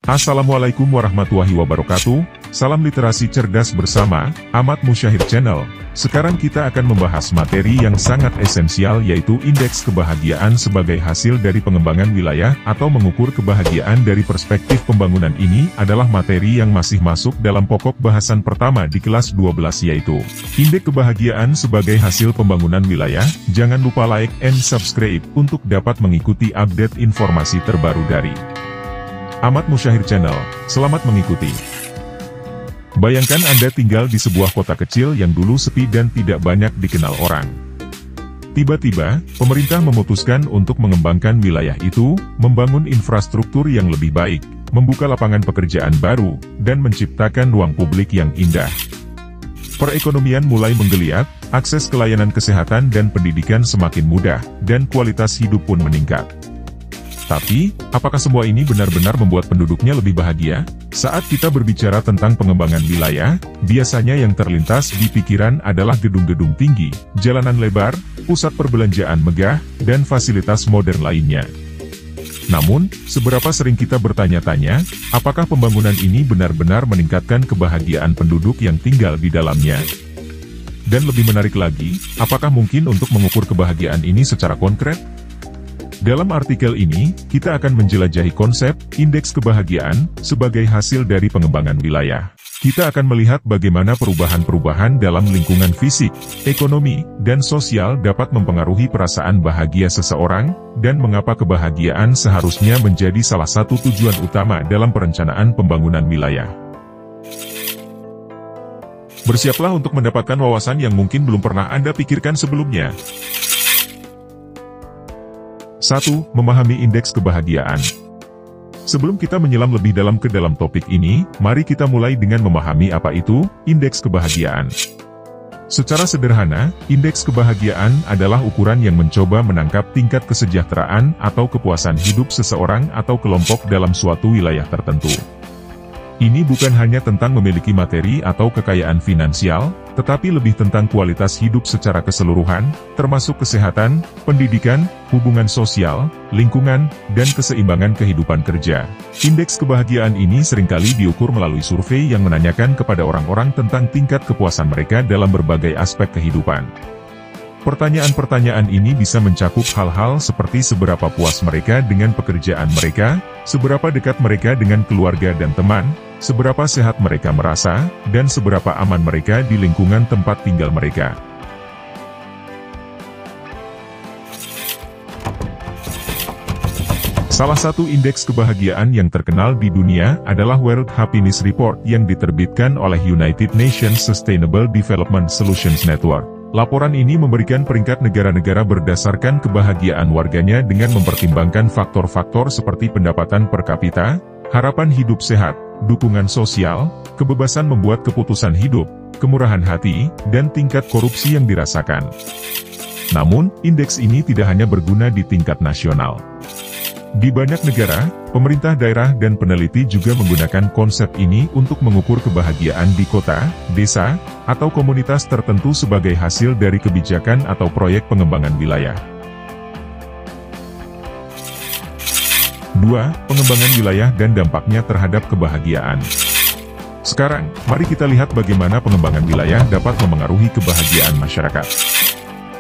Assalamualaikum warahmatullahi wabarakatuh, salam literasi cerdas bersama Ahmad Musyahir Channel. Sekarang kita akan membahas materi yang sangat esensial yaitu indeks kebahagiaan sebagai hasil dari pengembangan wilayah atau mengukur kebahagiaan dari perspektif pembangunan. Ini adalah materi yang masih masuk dalam pokok bahasan pertama di kelas 12 yaitu indeks kebahagiaan sebagai hasil pembangunan wilayah. Jangan lupa like and subscribe untuk dapat mengikuti update informasi terbaru dari Ahmad Musyahir Channel. Selamat mengikuti. Bayangkan Anda tinggal di sebuah kota kecil yang dulu sepi dan tidak banyak dikenal orang. Tiba-tiba, pemerintah memutuskan untuk mengembangkan wilayah itu, membangun infrastruktur yang lebih baik, membuka lapangan pekerjaan baru, dan menciptakan ruang publik yang indah. Perekonomian mulai menggeliat, akses ke layanan kesehatan dan pendidikan semakin mudah, dan kualitas hidup pun meningkat. Tapi, apakah semua ini benar-benar membuat penduduknya lebih bahagia? Saat kita berbicara tentang pengembangan wilayah, biasanya yang terlintas di pikiran adalah gedung-gedung tinggi, jalanan lebar, pusat perbelanjaan megah, dan fasilitas modern lainnya. Namun, seberapa sering kita bertanya-tanya, apakah pembangunan ini benar-benar meningkatkan kebahagiaan penduduk yang tinggal di dalamnya? Dan lebih menarik lagi, apakah mungkin untuk mengukur kebahagiaan ini secara konkret? Dalam artikel ini, kita akan menjelajahi konsep indeks kebahagiaan sebagai hasil dari pengembangan wilayah. Kita akan melihat bagaimana perubahan-perubahan dalam lingkungan fisik, ekonomi, dan sosial dapat mempengaruhi perasaan bahagia seseorang, dan mengapa kebahagiaan seharusnya menjadi salah satu tujuan utama dalam perencanaan pembangunan wilayah. Bersiaplah untuk mendapatkan wawasan yang mungkin belum pernah Anda pikirkan sebelumnya. 1. Memahami indeks kebahagiaan. Sebelum kita menyelam lebih dalam ke dalam topik ini, mari kita mulai dengan memahami apa itu indeks kebahagiaan. Secara sederhana, indeks kebahagiaan adalah ukuran yang mencoba menangkap tingkat kesejahteraan atau kepuasan hidup seseorang atau kelompok dalam suatu wilayah tertentu. Ini bukan hanya tentang memiliki materi atau kekayaan finansial, tetapi lebih tentang kualitas hidup secara keseluruhan, termasuk kesehatan, pendidikan, hubungan sosial, lingkungan, dan keseimbangan kehidupan kerja. Indeks kebahagiaan ini seringkali diukur melalui survei yang menanyakan kepada orang-orang tentang tingkat kepuasan mereka dalam berbagai aspek kehidupan. Pertanyaan-pertanyaan ini bisa mencakup hal-hal seperti seberapa puas mereka dengan pekerjaan mereka, seberapa dekat mereka dengan keluarga dan teman, seberapa sehat mereka merasa, dan seberapa aman mereka di lingkungan tempat tinggal mereka. Salah satu indeks kebahagiaan yang terkenal di dunia adalah World Happiness Report yang diterbitkan oleh United Nations Sustainable Development Solutions Network. Laporan ini memberikan peringkat negara-negara berdasarkan kebahagiaan warganya dengan mempertimbangkan faktor-faktor seperti pendapatan per kapita, harapan hidup sehat, dukungan sosial, kebebasan membuat keputusan hidup, kemurahan hati, dan tingkat korupsi yang dirasakan. Namun, indeks ini tidak hanya berguna di tingkat nasional. Di banyak negara, pemerintah daerah dan peneliti juga menggunakan konsep ini untuk mengukur kebahagiaan di kota, desa, atau komunitas tertentu sebagai hasil dari kebijakan atau proyek pengembangan wilayah. 2. Pengembangan wilayah dan dampaknya terhadap kebahagiaan. Sekarang, mari kita lihat bagaimana pengembangan wilayah dapat memengaruhi kebahagiaan masyarakat.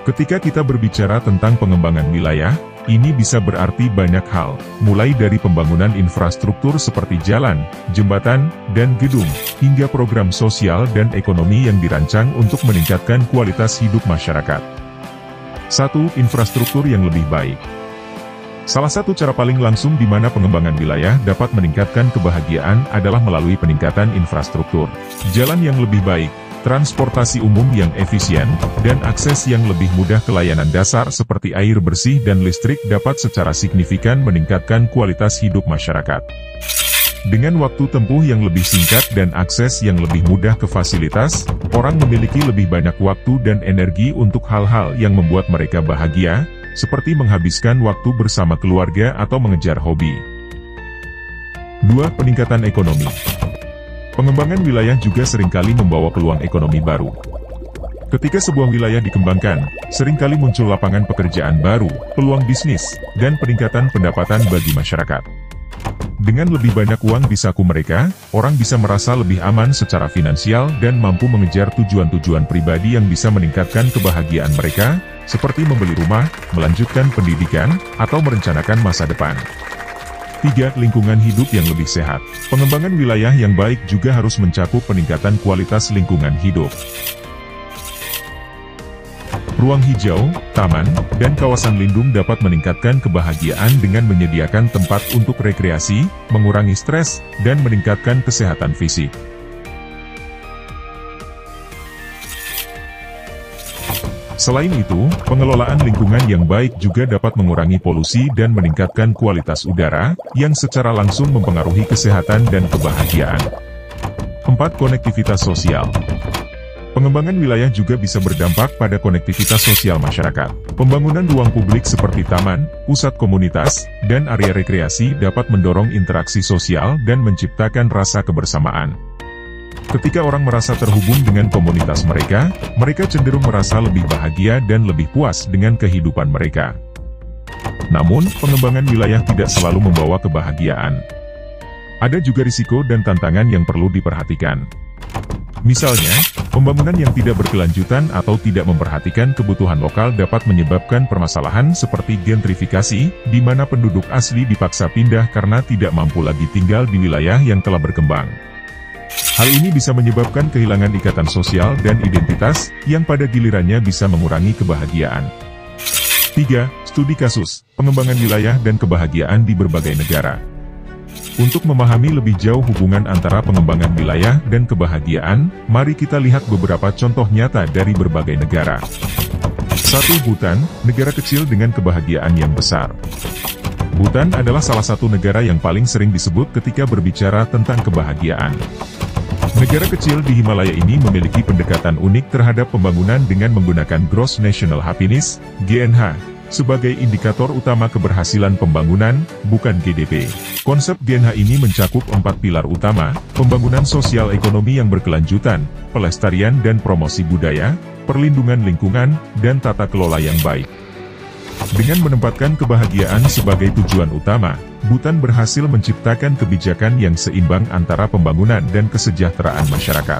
Ketika kita berbicara tentang pengembangan wilayah, ini bisa berarti banyak hal, mulai dari pembangunan infrastruktur seperti jalan, jembatan, dan gedung, hingga program sosial dan ekonomi yang dirancang untuk meningkatkan kualitas hidup masyarakat. 1. Infrastruktur yang lebih baik. Salah satu cara paling langsung di mana pengembangan wilayah dapat meningkatkan kebahagiaan adalah melalui peningkatan infrastruktur. Jalan yang lebih baik, transportasi umum yang efisien, dan akses yang lebih mudah ke layanan dasar seperti air bersih dan listrik dapat secara signifikan meningkatkan kualitas hidup masyarakat. Dengan waktu tempuh yang lebih singkat dan akses yang lebih mudah ke fasilitas, orang memiliki lebih banyak waktu dan energi untuk hal-hal yang membuat mereka bahagia, seperti menghabiskan waktu bersama keluarga atau mengejar hobi. 2. Peningkatan ekonomi. Pengembangan wilayah juga seringkali membawa peluang ekonomi baru. Ketika sebuah wilayah dikembangkan, seringkali muncul lapangan pekerjaan baru, peluang bisnis, dan peningkatan pendapatan bagi masyarakat. Dengan lebih banyak uang di saku mereka, orang bisa merasa lebih aman secara finansial dan mampu mengejar tujuan-tujuan pribadi yang bisa meningkatkan kebahagiaan mereka, seperti membeli rumah, melanjutkan pendidikan, atau merencanakan masa depan. 3. Lingkungan hidup yang lebih sehat. Pengembangan wilayah yang baik juga harus mencakup peningkatan kualitas lingkungan hidup. Ruang hijau, taman, dan kawasan lindung dapat meningkatkan kebahagiaan dengan menyediakan tempat untuk rekreasi, mengurangi stres, dan meningkatkan kesehatan fisik. Selain itu, pengelolaan lingkungan yang baik juga dapat mengurangi polusi dan meningkatkan kualitas udara, yang secara langsung mempengaruhi kesehatan dan kebahagiaan. 4. Konektivitas sosial. Pengembangan wilayah juga bisa berdampak pada konektivitas sosial masyarakat. Pembangunan ruang publik seperti taman, pusat komunitas, dan area rekreasi dapat mendorong interaksi sosial dan menciptakan rasa kebersamaan. Ketika orang merasa terhubung dengan komunitas mereka, mereka cenderung merasa lebih bahagia dan lebih puas dengan kehidupan mereka. Namun, pengembangan wilayah tidak selalu membawa kebahagiaan. Ada juga risiko dan tantangan yang perlu diperhatikan. Misalnya, pembangunan yang tidak berkelanjutan atau tidak memperhatikan kebutuhan lokal dapat menyebabkan permasalahan seperti gentrifikasi, di mana penduduk asli dipaksa pindah karena tidak mampu lagi tinggal di wilayah yang telah berkembang. Hal ini bisa menyebabkan kehilangan ikatan sosial dan identitas, yang pada gilirannya bisa mengurangi kebahagiaan. 3. Studi kasus, pengembangan wilayah dan kebahagiaan di berbagai negara. Untuk memahami lebih jauh hubungan antara pengembangan wilayah dan kebahagiaan, mari kita lihat beberapa contoh nyata dari berbagai negara. 1. Bhutan, negara kecil dengan kebahagiaan yang besar. Bhutan adalah salah satu negara yang paling sering disebut ketika berbicara tentang kebahagiaan. Negara kecil di Himalaya ini memiliki pendekatan unik terhadap pembangunan dengan menggunakan Gross National Happiness, GNH, sebagai indikator utama keberhasilan pembangunan, bukan GDP. Konsep GNH ini mencakup 4 pilar utama, pembangunan sosial ekonomi yang berkelanjutan, pelestarian dan promosi budaya, perlindungan lingkungan, dan tata kelola yang baik. Dengan menempatkan kebahagiaan sebagai tujuan utama, Bhutan berhasil menciptakan kebijakan yang seimbang antara pembangunan dan kesejahteraan masyarakat.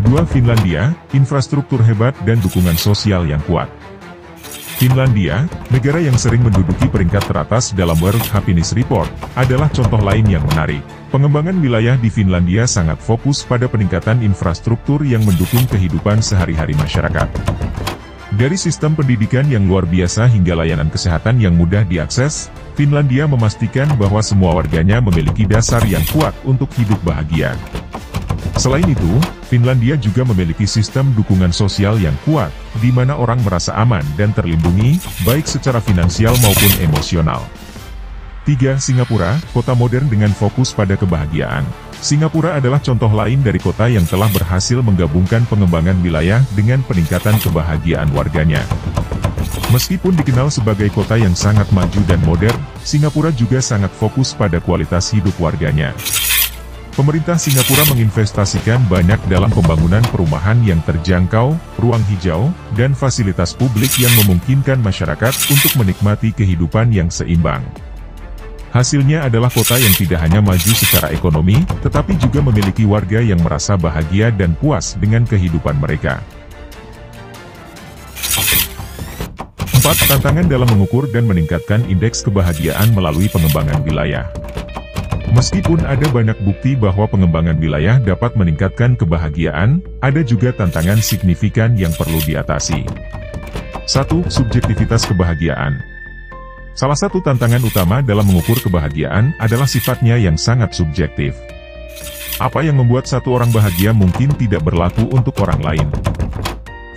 2. Finlandia, infrastruktur hebat dan dukungan sosial yang kuat. Finlandia, negara yang sering menduduki peringkat teratas dalam World Happiness Report, adalah contoh lain yang menarik. Pengembangan wilayah di Finlandia sangat fokus pada peningkatan infrastruktur yang mendukung kehidupan sehari-hari masyarakat. Dari sistem pendidikan yang luar biasa hingga layanan kesehatan yang mudah diakses, Finlandia memastikan bahwa semua warganya memiliki dasar yang kuat untuk hidup bahagia. Selain itu, Finlandia juga memiliki sistem dukungan sosial yang kuat, di mana orang merasa aman dan terlindungi, baik secara finansial maupun emosional. 3. Singapura, kota modern dengan fokus pada kebahagiaan. Singapura adalah contoh lain dari kota yang telah berhasil menggabungkan pengembangan wilayah dengan peningkatan kebahagiaan warganya. Meskipun dikenal sebagai kota yang sangat maju dan modern, Singapura juga sangat fokus pada kualitas hidup warganya. Pemerintah Singapura menginvestasikan banyak dalam pembangunan perumahan yang terjangkau, ruang hijau, dan fasilitas publik yang memungkinkan masyarakat untuk menikmati kehidupan yang seimbang. Hasilnya adalah kota yang tidak hanya maju secara ekonomi, tetapi juga memiliki warga yang merasa bahagia dan puas dengan kehidupan mereka. 4. Tantangan dalam mengukur dan meningkatkan indeks kebahagiaan melalui pengembangan wilayah. Meskipun ada banyak bukti bahwa pengembangan wilayah dapat meningkatkan kebahagiaan, ada juga tantangan signifikan yang perlu diatasi. 1. Subjektivitas kebahagiaan. Salah satu tantangan utama dalam mengukur kebahagiaan adalah sifatnya yang sangat subjektif. Apa yang membuat satu orang bahagia mungkin tidak berlaku untuk orang lain.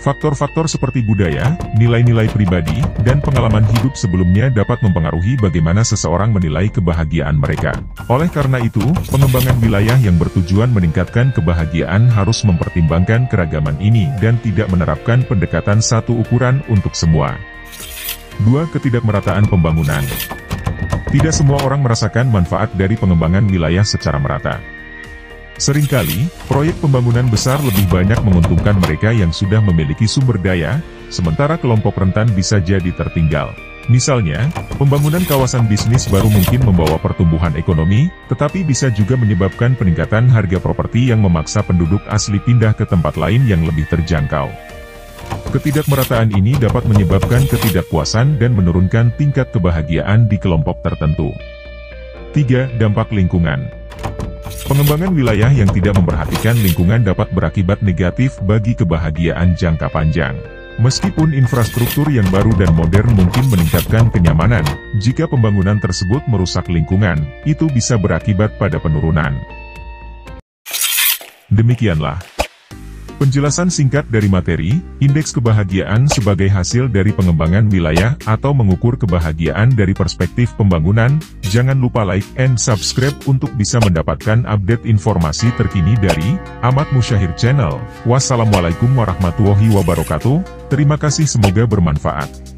Faktor-faktor seperti budaya, nilai-nilai pribadi, dan pengalaman hidup sebelumnya dapat mempengaruhi bagaimana seseorang menilai kebahagiaan mereka. Oleh karena itu, pengembangan wilayah yang bertujuan meningkatkan kebahagiaan harus mempertimbangkan keragaman ini dan tidak menerapkan pendekatan satu ukuran untuk semua. 2. Ketidakmerataan pembangunan. Tidak semua orang merasakan manfaat dari pengembangan wilayah secara merata. Seringkali, proyek pembangunan besar lebih banyak menguntungkan mereka yang sudah memiliki sumber daya, sementara kelompok rentan bisa jadi tertinggal. Misalnya, pembangunan kawasan bisnis baru mungkin membawa pertumbuhan ekonomi, tetapi bisa juga menyebabkan peningkatan harga properti yang memaksa penduduk asli pindah ke tempat lain yang lebih terjangkau. Ketidakmerataan ini dapat menyebabkan ketidakpuasan dan menurunkan tingkat kebahagiaan di kelompok tertentu. 3. Dampak lingkungan. Pengembangan wilayah yang tidak memperhatikan lingkungan dapat berakibat negatif bagi kebahagiaan jangka panjang. Meskipun infrastruktur yang baru dan modern mungkin meningkatkan kenyamanan, jika pembangunan tersebut merusak lingkungan, itu bisa berakibat pada penurunan. Demikianlah penjelasan singkat dari materi, indeks kebahagiaan sebagai hasil dari pengembangan wilayah atau mengukur kebahagiaan dari perspektif pembangunan. Jangan lupa like and subscribe untuk bisa mendapatkan update informasi terkini dari Ahmad Musyahir Channel. Wassalamualaikum warahmatullahi wabarakatuh. Terima kasih, semoga bermanfaat.